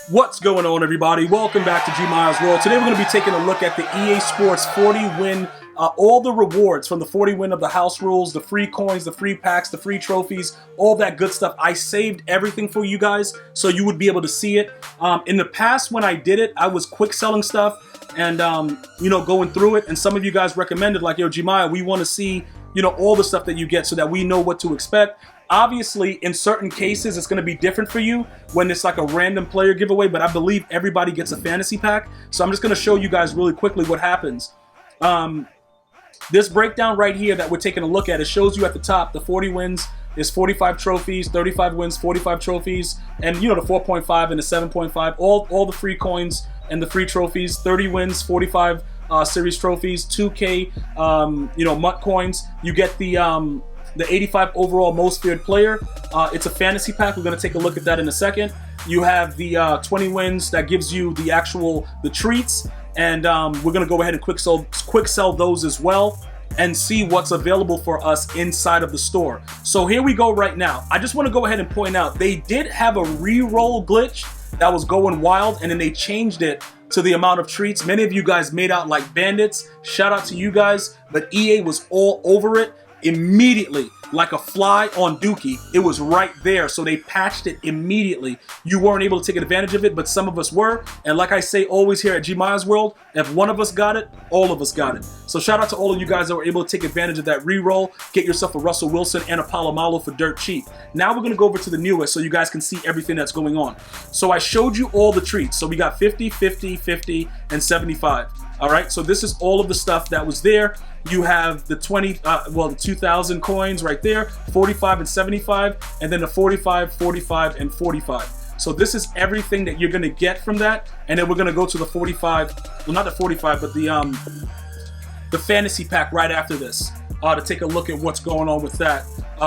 What's going on, everybody? Welcome back to GmiasWorld. Today we're going to be taking a look at the EA Sports 40-win, all the rewards from the 40-win of the HouseRules, the free coins, the free packs, the free trophies, all that good stuff. I saved everything for you guys so you would be able to see it. In the past, when I did it, I was quick selling stuff and, going through it. And some of you guys recommended, like, yo, Gmia, we want to see, all the stuff that you get so that we know what to expect. Obviously, in certain cases, it's going to be different for you when it's like a random player giveaway, but I believe everybody gets a fantasy pack. So I'm just going to show you guys really quickly what happens. This breakdown right here that we're taking a look at, it shows you at the top, the 40 wins is 45 trophies, 35 wins, 45 trophies, and the 4.5 and the 7.5, all the free coins and the free trophies, 30 wins, 45 series trophies, 2K, MutCoins. You get the 85 overall most feared player. It's a fantasy pack. We're going to take a look at that in a second. You have the 20 wins that gives you the treats, and we're going to go ahead and quick sell those as well and see what's available for us inside of the store. So here we go right now. I just want to go ahead and point out they did have a re-roll glitch that was going wild, and then they changed it to the amount of treats. Many of you guys made out like bandits. Shout out to you guys, but EA was all over it immediately, like a fly on Dookie. It was right there, so they patched it immediately. You weren't able to take advantage of it, but some of us were. And like I say always here at GmiasWorld, if one of us got it, all of us got it. So shout out to all of you guys that were able to take advantage of that re-roll. Get yourself a Russell Wilson and a Palomalo for dirt cheap. Now we're going to go over to the newest so you guys can see everything that's going on. So I showed you all the treats. So we got 50, 50, 50, and 75. All right, so this is all of the stuff that was there. You have the the 2,000 coins right there, 45 and 75, and then the 45, 45, and 45. So this is everything that you're gonna get from that, and then we're gonna go to the 45, well, not the 45, but the fantasy pack right after this to take a look at what's going on with that,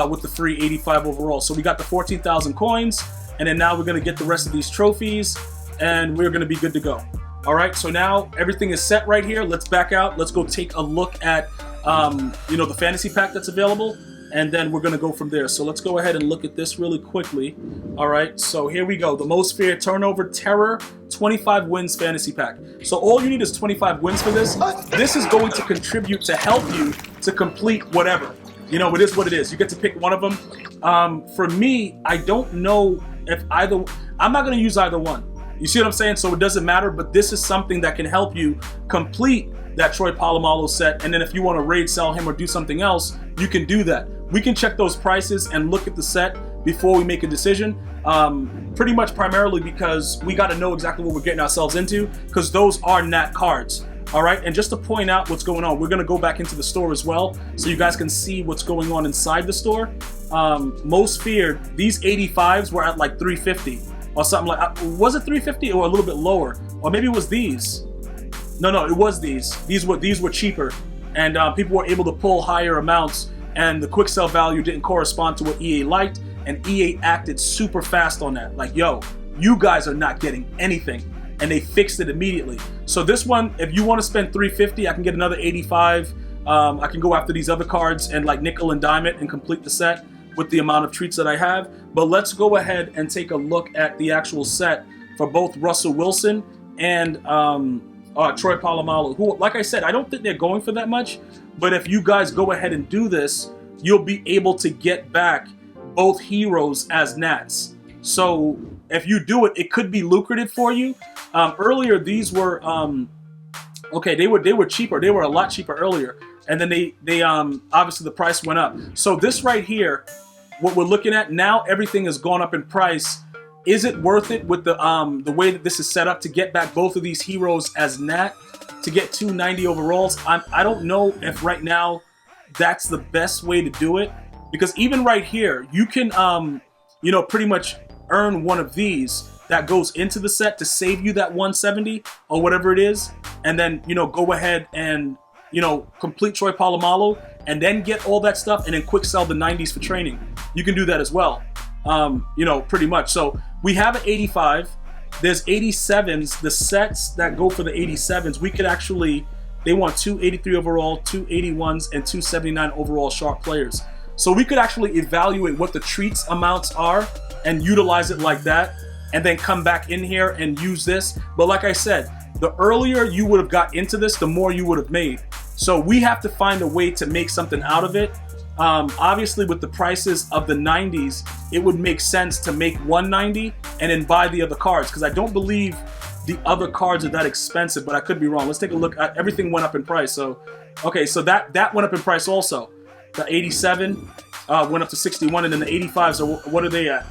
with the free 85 overall. So we got the 14,000 coins, and then now we're gonna get the rest of these trophies, and we're gonna be good to go. All right, so now everything is set right here. Let's back out. Let's go take a look at, the fantasy pack that's available, and then we're gonna go from there. So let's go ahead and look at this really quickly. All right, so here we go. The most feared turnover terror 25 wins fantasy pack. So all you need is 25 wins for this. This is going to contribute to help you to complete whatever. It is what it is. You get to pick one of them. For me, I don't know if I'm not gonna use either one. You see what I'm saying? So it doesn't matter, but this is something that can help you complete that Troy Polamalu set. And then if you want to raid sell him or do something else, you can do that. We can check those prices and look at the set before we make a decision. Pretty much primarily because we got to know exactly what we're getting ourselves into, because those are NAT cards. All right, and just to point out what's going on, we're going to go back into the store as well so you guys can see what's going on inside the store. Most feared, these 85s were at like 350. Or something like, was it 350 or a little bit lower? Or maybe it was these. No, it was these. These were cheaper, and people were able to pull higher amounts, and the quick sell value didn't correspond to what EA liked, and EA acted super fast on that. Like, yo, you guys are not getting anything, and they fixed it immediately. So this one, if you want to spend 350, I can get another 85. I can go after these other cards and like nickel and dime it and complete the set with the amount of treats that I have. But let's go ahead and take a look at the actual set for both Russell Wilson and Troy Polamalu, who, like I said, I don't think they're going for that much, but if you guys go ahead and do this, you'll be able to get back both heroes as Nats. So if you do it, it could be lucrative for you. Earlier, these were, they were cheaper. They were a lot cheaper earlier. And then they obviously the price went up. So this right here, what we're looking at now, everything has gone up in price. Is it worth it with the way that this is set up to get back both of these heroes as Nat, to get 290 overalls? I don't know if right now that's the best way to do it, because even right here, you can pretty much earn one of these that goes into the set to save you that 170 or whatever it is, and then go ahead and complete Troy Polamalu, and then get all that stuff, and then quick sell the 90s for training. You can do that as well, pretty much. So we have an 85. There's 87s. The sets that go for the 87s, we could actually, they want 283 overall, 281s, and 279 overall sharp players. So we could actually evaluate what the treats amounts are and utilize it like that. and then come back in here and use this. But like I said, the earlier you would have got into this, the more you would have made. So we have to find a way to make something out of it. Obviously with the prices of the 90s, it would make sense to make 190 and then buy the other cards, because I don't believe the other cards are that expensive, but I could be wrong. Let's take a look at everything went up in price. So, okay, so that went up in price also. The 87 went up to 61, and then the 85s are, what are they at?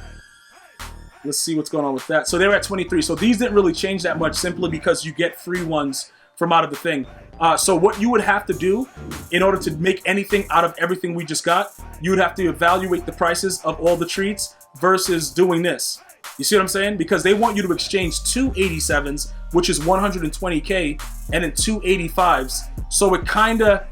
Let's see what's going on with that. So they were at 23. So these didn't really change that much, simply because you get free ones from out of the thing. So what you would have to do in order to make anything out of everything we just got, you would have to evaluate the prices of all the treats versus doing this. You see what I'm saying? Because they want you to exchange two 87s, which is 120K, and then two 85s. So it kind of,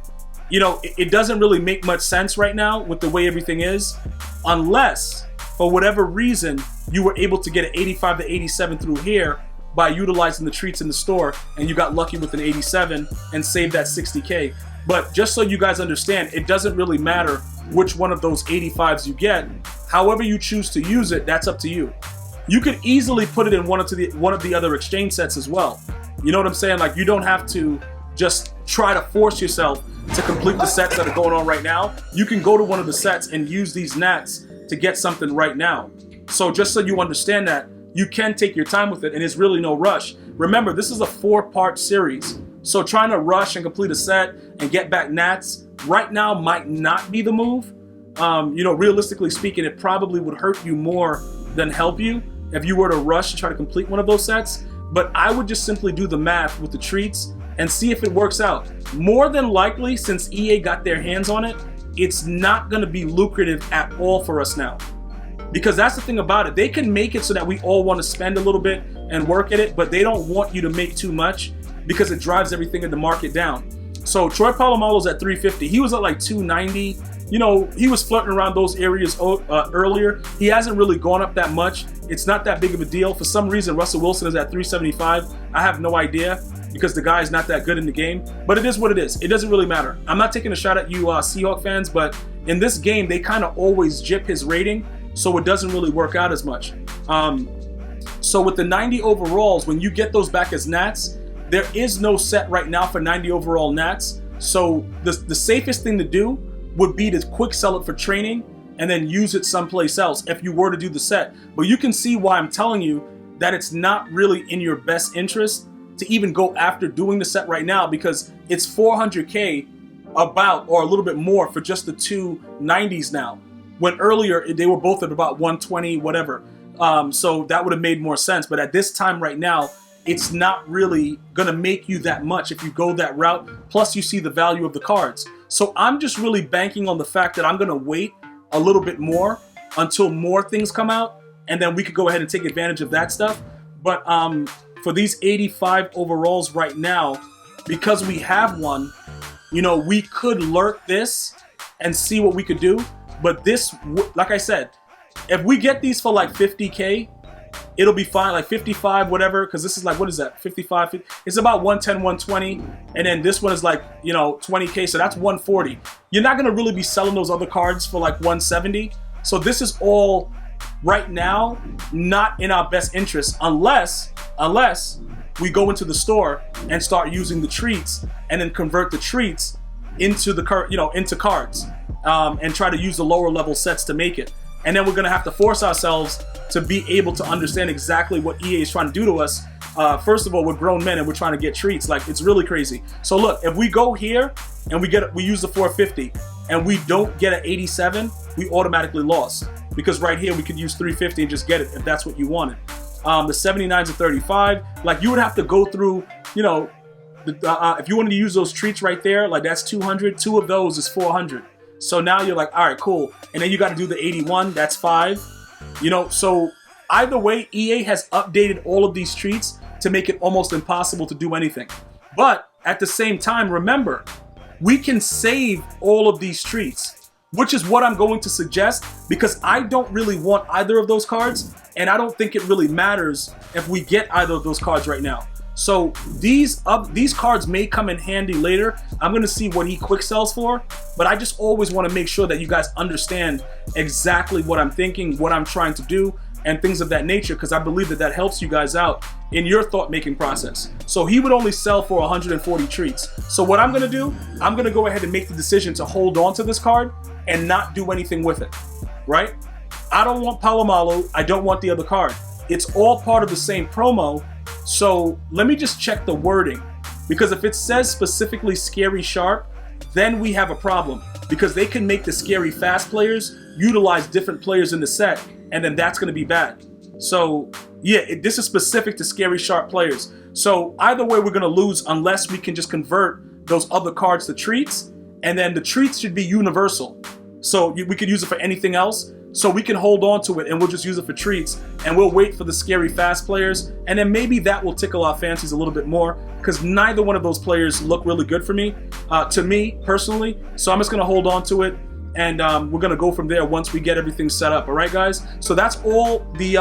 you know, it doesn't really make much sense right now with the way everything is, unless for whatever reason you were able to get an 85 to 87 through here by utilizing the treats in the store, and you got lucky with an 87 and saved that 60K. But just so you guys understand, it doesn't really matter which one of those 85s you get. However you choose to use it, that's up to you. You could easily put it in one of the other exchange sets as well. You know what I'm saying? Like, you don't have to just try to force yourself to complete the sets that are going on right now. You can go to one of the sets and use these nats to get something right now. So just so you understand that, you can take your time with it, and it's really no rush. Remember, this is a 4-part series. So trying to rush and complete a set and get back nats right now might not be the move. You know, realistically speaking, it probably would hurt you more than help you if you were to rush to try to complete one of those sets. But I would just simply do the math with the treats and see if it works out. More than likely, since EA got their hands on it, it's not going to be lucrative at all for us now. Because that's the thing about it. They can make it so that we all want to spend a little bit and work at it, but they don't want you to make too much, because it drives everything in the market down. So Troy Polamalu's at 350. He was at like 290. You know, he was flirting around those areas earlier. He hasn't really gone up that much. It's not that big of a deal. For some reason, Russell Wilson is at 375. I have no idea, because the guy is not that good in the game. But it is what it is. It doesn't really matter. I'm not taking a shot at you Seahawk fans, but in this game, they kind of always jip his rating, so it doesn't really work out as much. So with the 90 overalls, when you get those back as nats, there is no set right now for 90 overall nats. So the safest thing to do would be to quick sell it for training and then use it someplace else if you were to do the set. But you can see why I'm telling you that it's not really in your best interest to even go after doing the set right now, because it's 400K about, or a little bit more, for just the two 90s now, when earlier they were both at about 120 whatever. So that would have made more sense. But at this time right now, it's not really going to make you that much if you go that route. Plus, you see the value of the cards. So I'm just really banking on the fact that I'm going to wait a little bit more until more things come out, and then we could go ahead and take advantage of that stuff. But for these 85 overalls right now, because we have one, you know, we could lurk this and see what we could do. But this, like I said, if we get these for like 50K, it'll be fine, like 55, whatever, because this is like, what is that, 55, 50, it's about 110, 120, and then this one is like, you know, 20K, so that's 140. You're not going to really be selling those other cards for like 170, so this is all, right now, not in our best interest, unless we go into the store and start using the treats, and then convert the treats into the, you know, into cards, and try to use the lower level sets to make it. And then we're going to have to force ourselves to be able to understand exactly what EA is trying to do to us. First of all, we're grown men and we're trying to get treats. Like, it's really crazy. So look, if we go here and we use the 450 and we don't get an 87, we automatically lost. Because right here we could use 350 and just get it if that's what you wanted. The 79s are 35. Like, you would have to go through, you know, if you wanted to use those treats right there, like that's 200. Two of those is 400. So now you're like, all right, cool. And then you got to do the 81. That's 5. You know, so either way, EA has updated all of these treats to make it almost impossible to do anything. But at the same time, remember, we can save all of these treats, which is what I'm going to suggest, because I don't really want either of those cards, and I don't think it really matters if we get either of those cards right now. So these cards may come in handy later. I'm going to see what he quick sells for, but I just always want to make sure that you guys understand exactly what I'm thinking, what I'm trying to do. and things of that nature, because I believe that that helps you guys out in your thought-making process. So he would only sell for 140 treats. So what I'm going to do, I'm going to go ahead and make the decision to hold on to this card and not do anything with it, right? I don't want Palomalu. I don't want the other card. It's all part of the same promo. So let me just check the wording, because if it says specifically Scary Sharp, then we have a problem, because they can make the Scary Fast players utilize different players in the set, and then that's going to be bad. So yeah, this is specific to Scary Sharp players. So either way, we're going to lose unless we can just convert those other cards to treats, and then the treats should be universal. So we could use it for anything else. So we can hold on to it and we'll just use it for treats, and we'll wait for the Scary Fast players, and then maybe that will tickle our fancies a little bit more, because neither one of those players look really good for me, to me personally. So I'm just going to hold on to it, and we're going to go from there once we get everything set up. All right, guys? So that's all the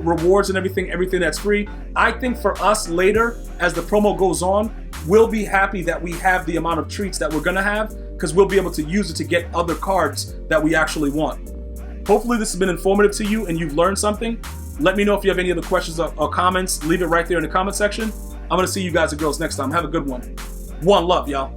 rewards and everything that's free. I think for us later, as the promo goes on, we'll be happy that we have the amount of treats that we're going to have, because we'll be able to use it to get other cards that we actually want. Hopefully this has been informative to you and you've learned something. Let me know if you have any other questions or comments. Leave it right there in the comment section. I'm going to see you guys and girls next time. Have a good one. One love, y'all.